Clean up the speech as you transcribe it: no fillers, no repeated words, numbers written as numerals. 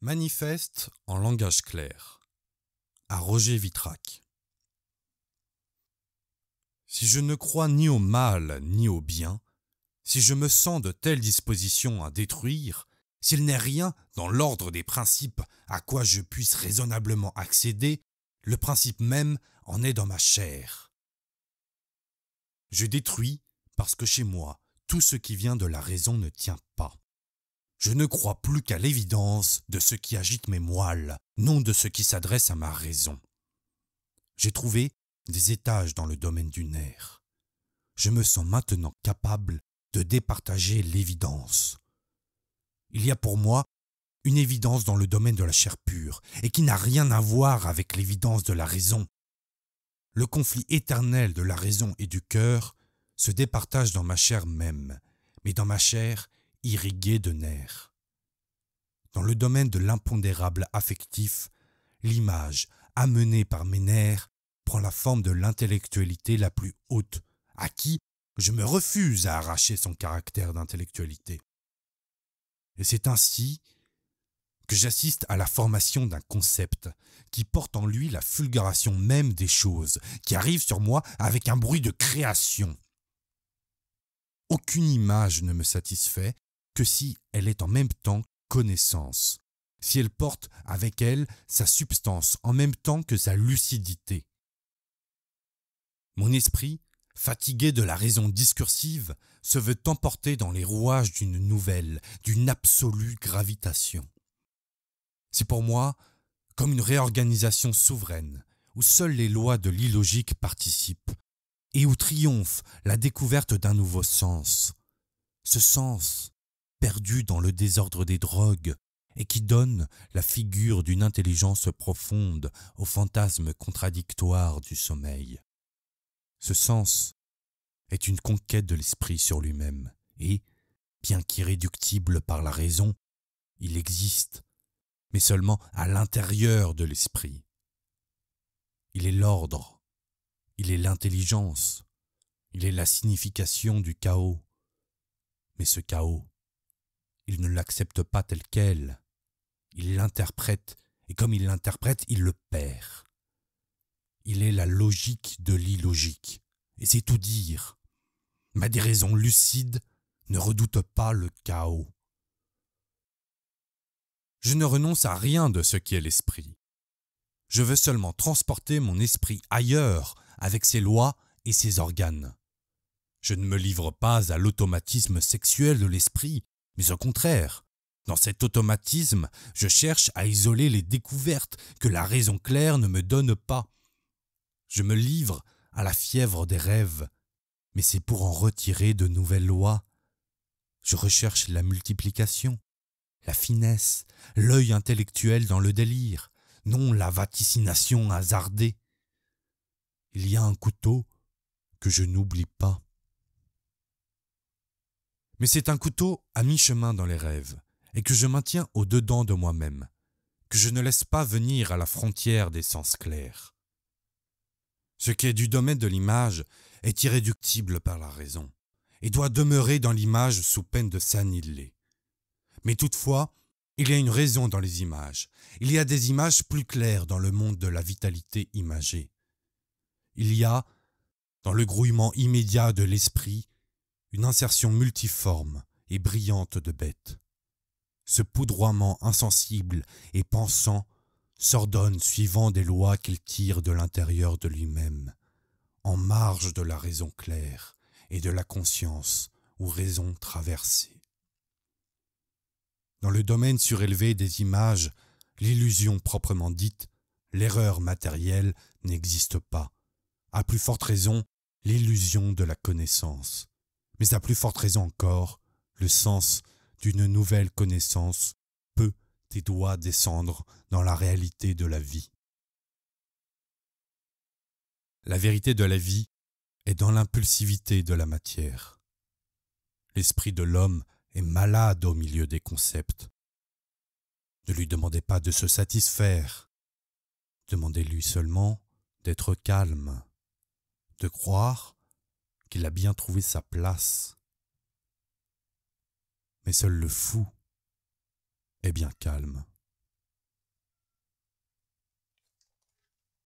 Manifeste en langage clair à Roger Vitrac. Si je ne crois ni au mal ni au bien, si je me sens de telles dispositions à détruire, s'il n'est rien dans l'ordre des principes à quoi je puisse raisonnablement accéder, le principe même en est dans ma chair. Je détruis parce que chez moi, tout ce qui vient de la raison ne tient pas. Je ne crois plus qu'à l'évidence de ce qui agite mes moelles, non de ce qui s'adresse à ma raison. J'ai trouvé des étages dans le domaine du nerf. Je me sens maintenant capable de départager l'évidence. Il y a pour moi une évidence dans le domaine de la chair pure, et qui n'a rien à voir avec l'évidence de la raison. Le conflit éternel de la raison et du cœur se départage dans ma chair même, mais dans ma chair irriguée de nerfs. Dans le domaine de l'impondérable affectif, l'image, amenée par mes nerfs, prend la forme de l'intellectualité la plus haute, à qui je me refuse à arracher son caractère d'intellectualité. Et c'est ainsi que j'assiste à la formation d'un concept qui porte en lui la fulguration même des choses, qui arrive sur moi avec un bruit de création. Aucune image ne me satisfait que si elle est en même temps connaissance, si elle porte avec elle sa substance en même temps que sa lucidité. Mon esprit, fatigué de la raison discursive, se veut emporter dans les rouages d'une nouvelle, d'une absolue gravitation. C'est pour moi comme une réorganisation souveraine, où seules les lois de l'illogique participent, et où triomphe la découverte d'un nouveau sens. Ce sens, perdu dans le désordre des drogues, et qui donne la figure d'une intelligence profonde au fantasme contradictoire du sommeil. Ce sens est une conquête de l'esprit sur lui-même, et, bien qu'irréductible par la raison, il existe, mais seulement à l'intérieur de l'esprit. Il est l'ordre, il est l'intelligence, il est la signification du chaos. Mais ce chaos, il ne l'accepte pas tel quel, il l'interprète, et comme il l'interprète, il le perd. Il est la logique de l'illogique, et c'est tout dire. Ma déraison lucide ne redoute pas le chaos. Je ne renonce à rien de ce qui est l'esprit. Je veux seulement transporter mon esprit ailleurs avec ses lois et ses organes. Je ne me livre pas à l'automatisme sexuel de l'esprit, mais au contraire, dans cet automatisme, je cherche à isoler les découvertes que la raison claire ne me donne pas. Je me livre à la fièvre des rêves, mais c'est pour en retirer de nouvelles lois. Je recherche la multiplication, la finesse, l'œil intellectuel dans le délire, non la vaticination hasardée. Il y a un couteau que je n'oublie pas. Mais c'est un couteau à mi-chemin dans les rêves, et que je maintiens au-dedans de moi-même, que je ne laisse pas venir à la frontière des sens clairs. Ce qui est du domaine de l'image est irréductible par la raison, et doit demeurer dans l'image sous peine de s'annihiler. Mais toutefois, il y a une raison dans les images. Il y a des images plus claires dans le monde de la vitalité imagée. Il y a, dans le grouillement immédiat de l'esprit, une insertion multiforme et brillante de bêtes. Ce poudroiement insensible et pensant s'ordonne suivant des lois qu'il tire de l'intérieur de lui-même, en marge de la raison claire et de la conscience ou raison traversée. Dans le domaine surélevé des images, l'illusion proprement dite, l'erreur matérielle n'existe pas. À plus forte raison, l'illusion de la connaissance. Mais à plus forte raison encore, le sens d'une nouvelle connaissance peut et doit descendre dans la réalité de la vie. La vérité de la vie est dans l'impulsivité de la matière. L'esprit de l'homme est malade au milieu des concepts. Ne lui demandez pas de se satisfaire. Demandez-lui seulement d'être calme, de croire qu'il a bien trouvé sa place. Mais seul le fou est bien calme.